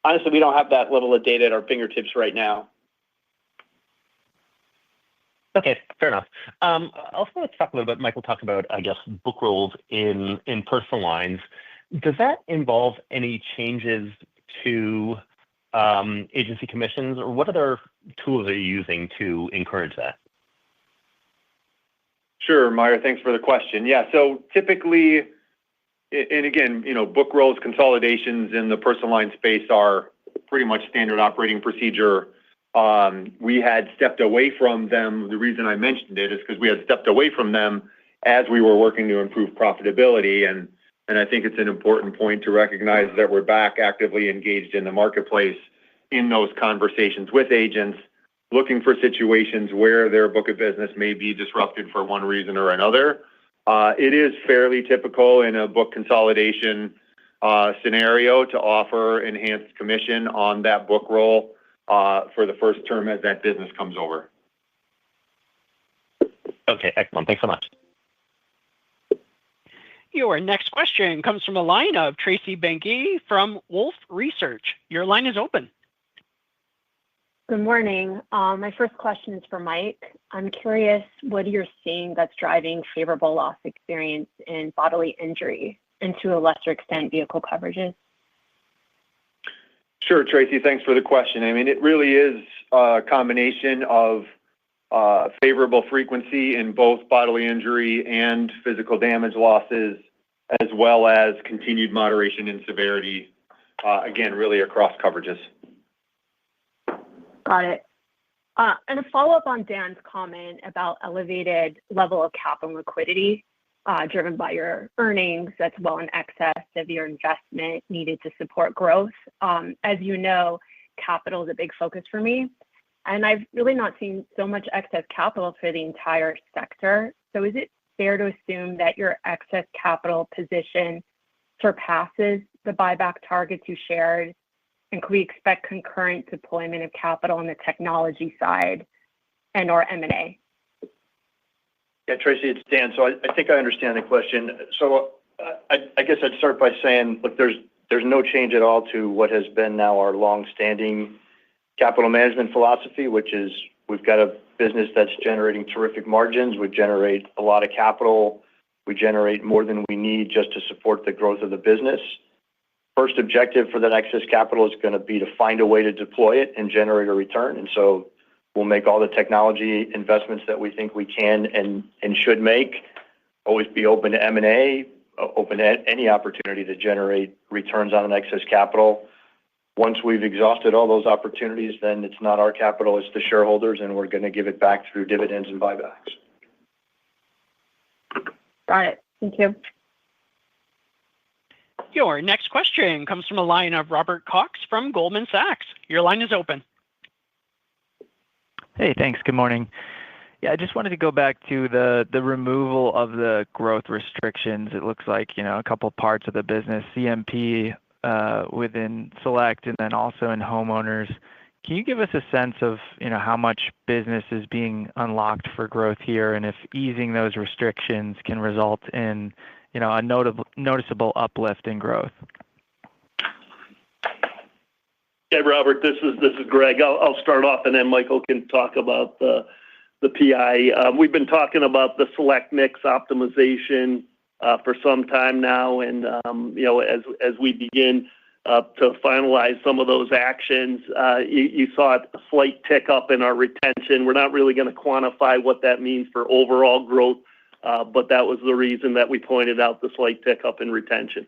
honestly, we don't have that level of data at our fingertips right now. Okay, fair enough. Also, let's talk a little bit. Michael talked about, I guess, book rolls in personal lines. Does that involve any changes to agency commissions, or what other tools are you using to encourage that? Sure, Meyer, thanks for the question. Yeah, so typically, and again, book rolls, consolidations in the personal line space are pretty much standard operating procedure. We had stepped away from them. The reason I mentioned it is because we had stepped away from them as we were working to improve profitability. And I think it's an important point to recognize that we're back actively engaged in the marketplace in those conversations with agents. looking for situations where their book of business may be disrupted for one reason or another. It is fairly typical in a book consolidation scenario to offer enhanced commission on that book roll for the first term as that business comes over. Okay, excellent. Thanks so much. Your next question comes from a line of Tracy Benguigui from Wolfe Research. Your line is open. Good morning. My first question is for Mike. I'm curious what you're seeing that's driving favorable loss experience in bodily injury and to a lesser extent vehicle coverages. Sure, Tracy. Thanks for the question. I mean, it really is a combination of favorable frequency in both bodily injury and physical damage losses, as well as continued moderation in severity, again, really across coverages. Got it. And a follow-up on Dan's comment about elevated level of capital liquidity driven by your earnings that's well in excess of your investment needed to support growth. As you know, capital is a big focus for me, and I've really not seen so much excess capital for the entire sector. So is it fair to assume that your excess capital position surpasses the buyback targets you shared? And could we expect concurrent deployment of capital on the technology side and or M&A? Yeah, Tracy, it's Dan. So I think I understand the question. So I guess I'd start by saying, look, there's no change at all to what has been now our long-standing capital management philosophy, which is we've got a business that's generating terrific margins. We generate a lot of capital. We generate more than we need just to support the growth of the business. First objective for that excess capital is going to be to find a way to deploy it and generate a return. And so we'll make all the technology investments that we think we can and should make. Always be open to M&A, open to any opportunity to generate returns on an excess capital. Once we've exhausted all those opportunities, then it's not our capital, it's the shareholders, and we're going to give it back through dividends and buybacks. Got it. Thank you. Your next question comes from a line of Robert Cox from Goldman Sachs. Your line is open. Hey, thanks. Good morning. Yeah, I just wanted to go back to the removal of the growth restrictions. It looks like, a couple parts of the business, CMP within Select and then also in homeowners. Can you give us a sense of, how much business is being unlocked for growth here and if easing those restrictions can result in, a noticeable uplift in growth? Yeah, Robert, this is Greg. I'll start off and then Michael can talk about the PI. We've been talking about the Select mix optimization for some time now, and as we begin to finalize some of those actions, you saw a slight tick up in our retention. We're not really going to quantify what that means for overall growth, but that was the reason that we pointed out the slight tick up in retention.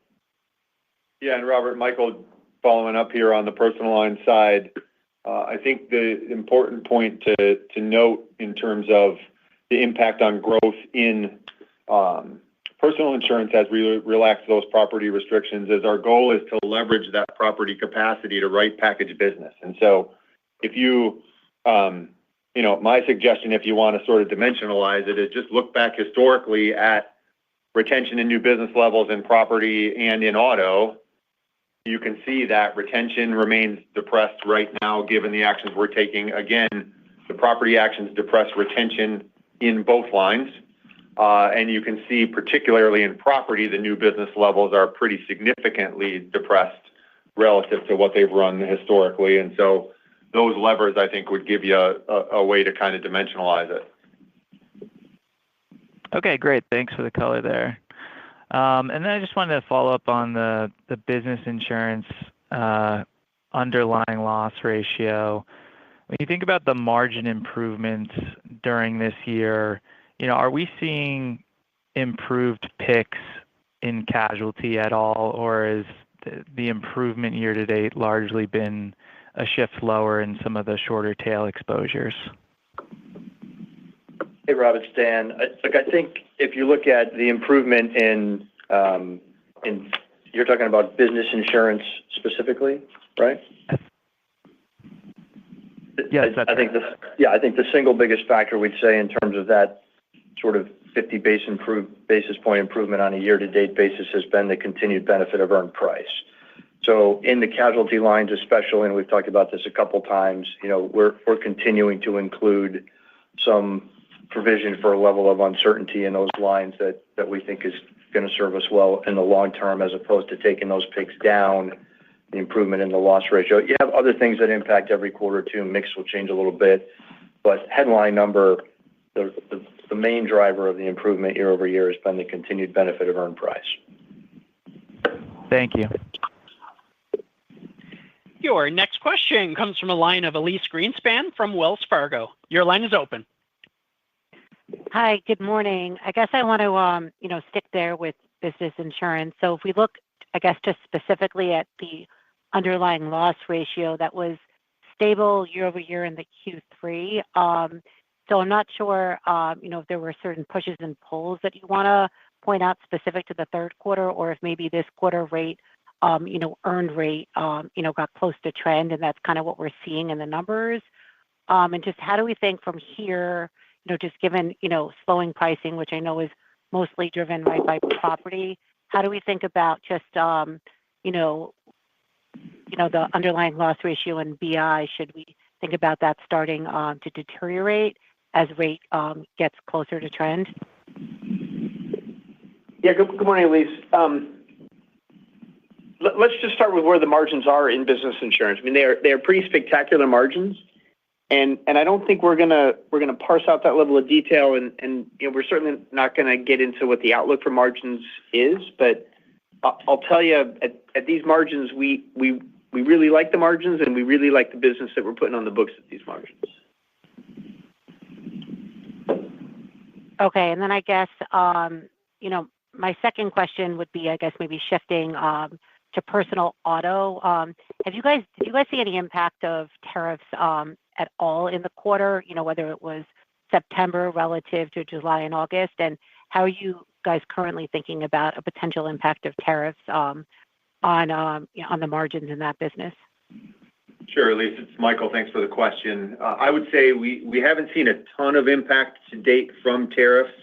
Yeah, and Robert, Michael, following up here on the personal line side, I think the important point to note in terms of the impact on growth in personal insurance as we relax those property restrictions is our goal is to leverage that property capacity to write package business. And so if you, my suggestion, if you want to sort of dimensionalize it, is just look back historically at retention and new business levels in property and in auto. You can see that retention remains depressed right now, given the actions we're taking. Again, the property actions depress retention in both lines. And you can see, particularly in property, the new business levels are pretty significantly depressed relative to what they've run historically. And so those levers, I think, would give you a way to kind of dimensionalize it. Okay, great. Thanks for the color there. And then I just wanted to follow up on the business insurance underlying loss ratio. When you think about the margin improvements during this year, are we seeing improved picks in casualty at all, or is the improvement year to date largely been a shift lower in some of the shorter tail exposures? Hey, Rob, it's Dan. I think if you look at the improvement in you're talking about business insurance specifically, right? Yep, Yes, that's I think the single biggest factor we'd say in terms of that sort of 50 basis point improvement on a year-to-date basis has been the continued benefit of earned price. So in the casualty lines especially, and we've talked about this a couple times, we're continuing to include some provision for a level of uncertainty in those lines that we think is going to serve us well in the long term, as opposed to taking those picks down, the improvement in the loss ratio. You have other things that impact every quarter too. Mix will change a little bit, but headline number, the main driver of the improvement year over year has been the continued benefit of earned price. Thank you. Your next question comes from a line of Elyse Greenspan from Wells Fargo. Your line is open. Hi, good morning. I guess I want to, stick there with business insurance. So if we look, I guess, just specifically at the underlying loss ratio that was stable year over year in the Q3. So I'm not sure, if there were certain pushes and pulls that you want to point out specific to the third quarter, or if maybe this quarter rate, earned rate, got close to trend, and that's kind of what we're seeing in the numbers. And just how do we think from here, just given, slowing pricing, which I know is mostly driven by property, how do we think about just, the underlying loss ratio in BI? Should we think about that starting to deteriorate as rate gets closer to trend? Yeah, good morning, Elyse. Let's just start with where the margins are in business insurance. I mean, they are pretty spectacular margins, and I don't think we're gonna parse out that level of detail, and we're certainly not gonna get into what the outlook for margins is. But I'll tell you, at these margins, we really like the margins, and we really like the business that we're putting on the books at these margins. Okay, and then I guess, my second question would be, I guess, maybe shifting to personal auto. Did you guys see any impact of tariffs at all in the quarter? Whether it was September relative to July and August, and how are you guys currently thinking about a potential impact of tariffs on the margins in that business? Sure, Elyse, it's Michael. Thanks for the question. I would say we haven't seen a ton of impact to date from tariffs,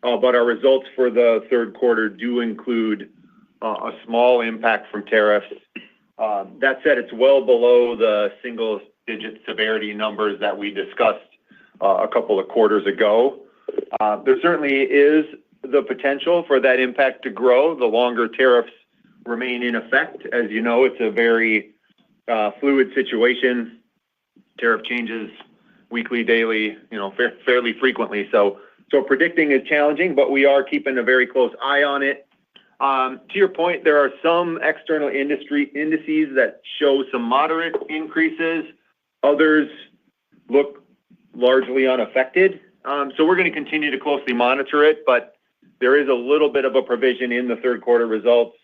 but our results for the third quarter do include a small impact from tariffs. That said, it's well below the single-digit severity numbers that we discussed a couple of quarters ago. There certainly is the potential for that impact to grow the longer tariffs remain in effect. As you know, it's a very fluid situation. Tariff changes weekly, daily, fairly frequently. So predicting is challenging, but we are keeping a very close eye on it. To your point, there are some external industry indices that show some moderate increases. Others look largely unaffected. So we're going to continue to closely monitor it, but there is a little bit of a provision in the third quarter results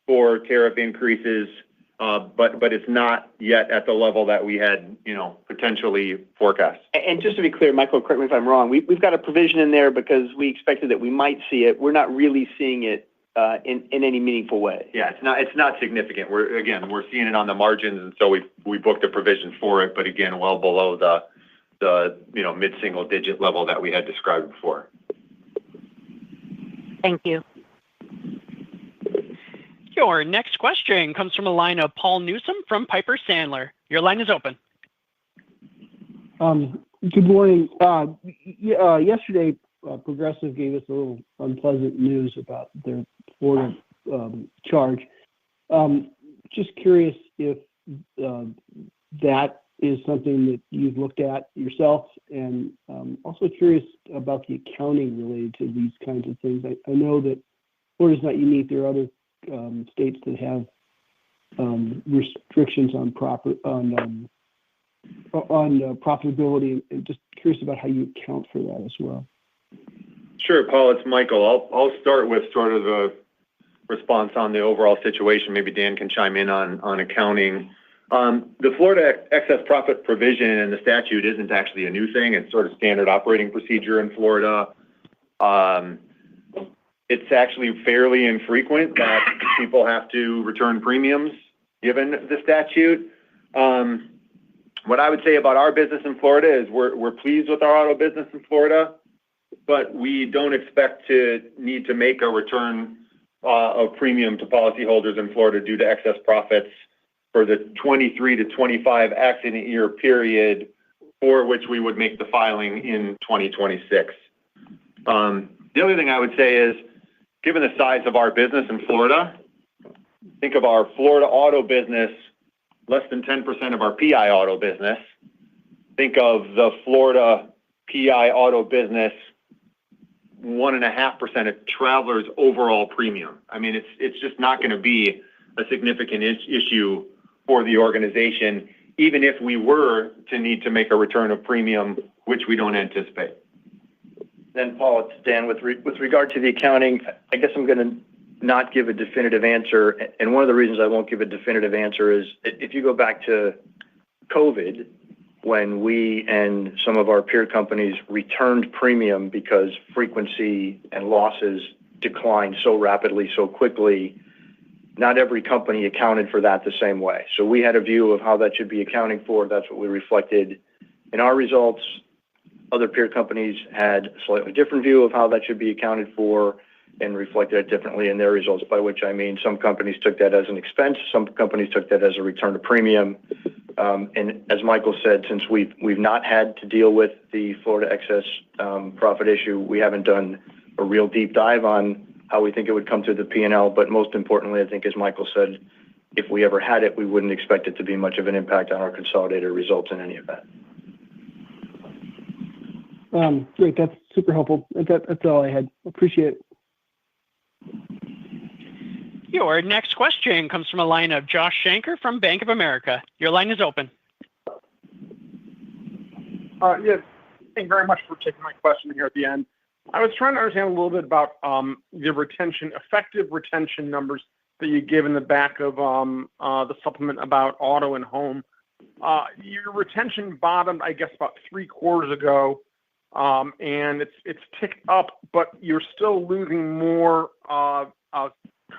for tariff increases, but it's not yet at the level that we had, potentially forecast. And just to be clear, Michael, correct me if I'm wrong, we've got a provision in there because we expected that we might see it. We're not really seeing it in any meaningful way. Yeah, it's not significant. We're seeing it on the margins, and so we booked a provision for it, but again, well below the mid-single digit level that we had described before. Thank you. Your next question comes from a line of Paul Newsome from Piper Sandler. Your line is open. Good morning. Yesterday, Progressive gave us a little unpleasant news about their Florida charge. Just curious if that is something that you've looked at yourself, and also curious about the accounting related to these kinds of things. I know that Florida's not unique. There are other states that have restrictions on profitability, and just curious about how you account for that as well. Sure, Paul, it's Michael. I'll start with sort of the response on the overall situation. Maybe Dan can chime in on accounting. The Florida excess profit provision in the statute isn't actually a new thing. It's sort of standard operating procedure in Florida. It's actually fairly infrequent that people have to return premiums given the statute. What I would say about our business in Florida is we're pleased with our auto business in Florida, but we don't expect to need to make a return of premium to policyholders in Florida due to excess profits for the 23 to 25 accident year period for which we would make the filing in 2026. The other thing I would say is, given the size of our business in Florida, think of our Florida auto business, less than 10% of our PI auto business. Think of the Florida PI auto business, 1.5% of Travelers' overall premium. I mean, it's just not going to be a significant issue for the organization, even if we were to need to make a return of premium, which we don't anticipate. Then, Paul, it's Dan. With regard to the accounting, I guess I'm going to not give a definitive answer. And one of the reasons I won't give a definitive answer is if you go back to COVID, when we and some of our peer companies returned premium because frequency and losses declined so rapidly, so quickly, not every company accounted for that the same way. So we had a view of how that should be accounting for. That's what we reflected in our results. Other peer companies had a slightly different view of how that should be accounted for and reflected it differently in their results, by which I mean some companies took that as an expense, some companies took that as a return of premium. And as Michael said, since we've not had to deal with the Florida excess profit issue, we haven't done a real deep dive on how we think it would come through the P&L. But most importantly, I think, as Michael said, if we ever had it, we wouldn't expect it to be much of an impact on our consolidated results in any event. Great. That's super helpful. That's all I had. Appreciate it. Your next question comes from a line of Josh Shanker from Bank of America. Your line is open. Yes. Thank you very much for taking my question here at the end. I was trying to understand a little bit about the effective retention numbers that you give in the back of the supplement about auto and home. Your retention bottomed, I guess, about 3 quarters ago, and it's ticked up, but you're still losing more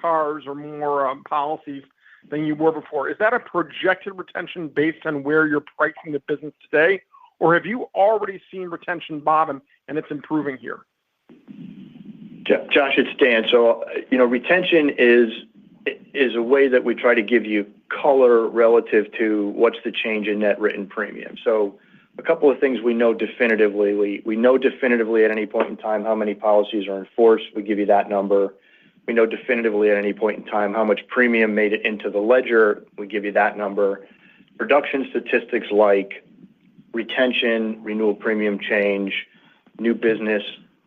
cars or more policies than you were before. Is that a projected retention based on where you're pricing the business today, or have you already seen retention bottom and it's improving here? Josh, it's Dan. So, retention is a way that we try to give you color relative to what's the change in net written premium. So a couple of things we know definitively. We know definitively at any point in time how many policies are in force. We give you that number. We know definitively at any point in time how much premium made it into the ledger. We give you that number. Production statistics like retention, renewal premium change, new business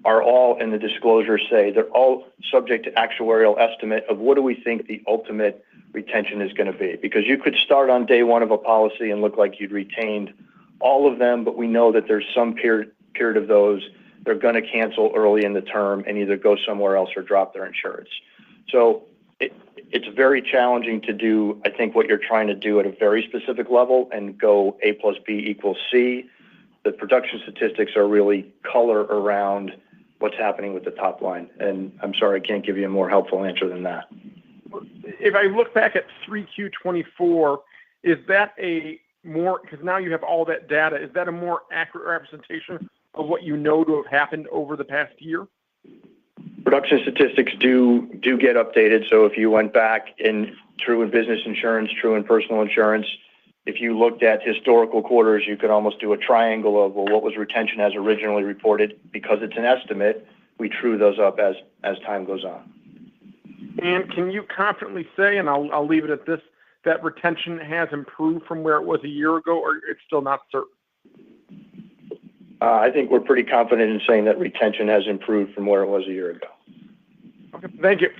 are all in the disclosure say they're all subject to actuarial estimate of what do we think the ultimate retention is going to be. Because you could start on day one of a policy and look like you'd retained all of them, but we know that there's some period of those they're going to cancel early in the term and either go somewhere else or drop their insurance. So it's very challenging to do, I think, what you're trying to do at a very specific level and go A plus B equals C. The production statistics are really color around what's happening with the top line. And I'm sorry, I can't give you a more helpful answer than that. If I look back at 3Q24, is that a more, because now you have all that data, is that a more accurate representation of what you know to have happened over the past year? Production statistics do get updated. So if you went back in true in business insurance, true in personal insurance, if you looked at historical quarters, you could almost do a triangle of, well, what was retention as originally reported? Because it's an estimate, we true those up as time goes on. And can you confidently say, and I'll leave it at this, that retention has improved from where it was a year ago, or it's still not certain? I think we're pretty confident in saying that retention has improved from where it was a year ago. Okay, thank you.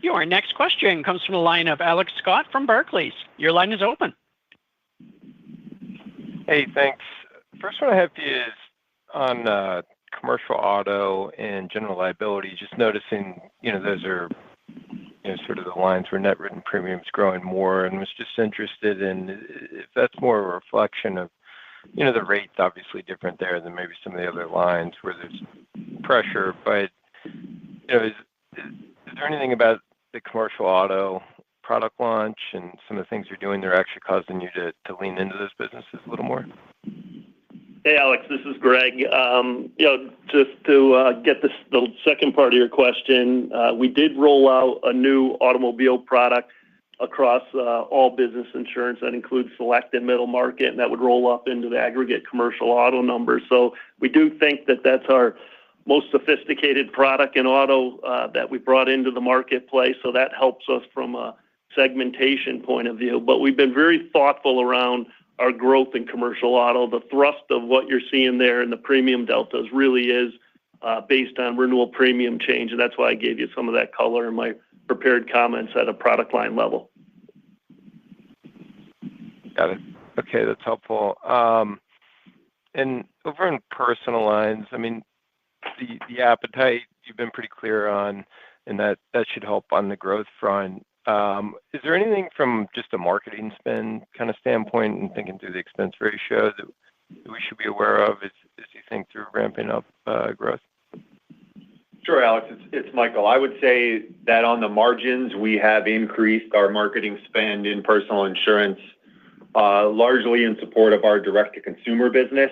Your next question comes from the line of Alex Scott from Barclays. Your line is open. Hey, thanks. First one I have for you is on commercial auto and general liability. Just noticing, those are sort of the lines where net written premium is growing more, and was just interested in if that's more a reflection of, the rate's obviously different there than maybe some of the other lines where there's pressure. But, is there anything about the commercial auto product launch and some of the things you're doing that are actually causing you to lean into those businesses a little more? Hey, Alex, this is Greg. Just to get the second part of your question, we did roll out a new automobile product across all business insurance. That includes select and middle market, and that would roll up into the aggregate commercial auto numbers. So we do think that that's our most sophisticated product in auto that we brought into the marketplace. So that helps us from a segmentation point of view. But we've been very thoughtful around our growth in commercial auto. The thrust of what you're seeing there in the premium deltas really is based on renewal premium change. And that's why I gave you some of that color in my prepared comments at a product line level. Got it. Okay, that's helpful. And over in personal lines, I mean, the appetite you've been pretty clear on, and that should help on the growth front. Is there anything from just a marketing spend kind of standpoint and thinking through the expense ratio that we should be aware of as you think through ramping up growth? Sure, Alex. It's Michael. I would say that on the margins, we have increased our marketing spend in personal insurance, largely in support of our direct-to-consumer business.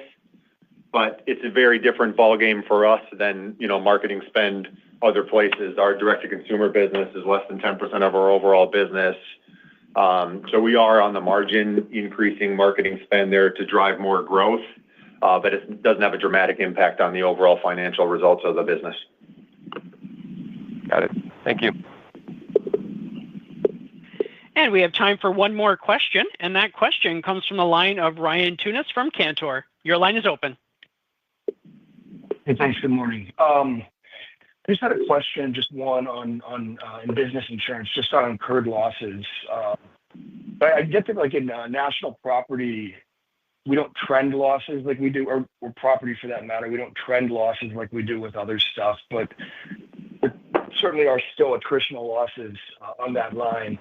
But it's a very different ballgame for us than, marketing spend other places. Our direct-to-consumer business is less than 10% of our overall business. So we are on the margin increasing marketing spend there to drive more growth, but it doesn't have a dramatic impact on the overall financial results of the business. Got it. Thank you. And we have time for one more question, and that question comes from the line of Ryan Tunis from Cantor. Your line is open. Hey, thanks. Good morning. I just had a question, just one on in business insurance, just on incurred losses. But I get that, like in national property, we don't trend losses like we do, or property for that matter. We don't trend losses like we do with other stuff, but there certainly are still attritional losses on that line.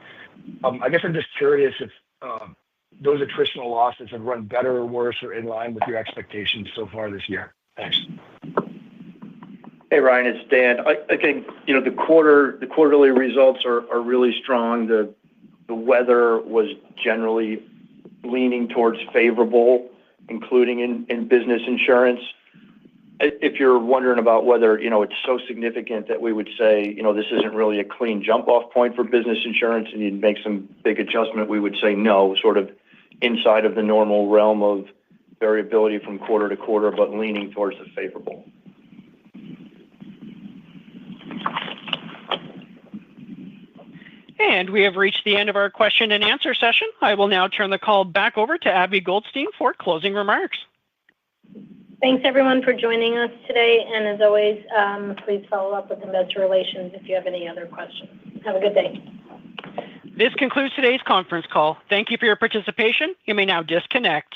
I guess I'm just curious if those attritional losses have run better or worse or in line with your expectations so far this year. Thanks. Hey, Ryan, it's Dan. I think, the quarterly results are really strong. The weather was generally leaning towards favorable, including in business insurance. If you're wondering about whether, it's so significant that we would say, this isn't really a clean jump-off point for business insurance and you'd make some big adjustment, we would say no, sort of inside of the normal realm of variability from quarter to quarter, but leaning towards the favorable. And we have reached the end of our question and answer session. I will now turn the call back over to Abby Goldstein for closing remarks. Thanks, everyone, for joining us today. And as always, please follow up with Investor Relations if you have any other questions. Have a good day. This concludes today's conference call. Thank you for your participation. You may now disconnect.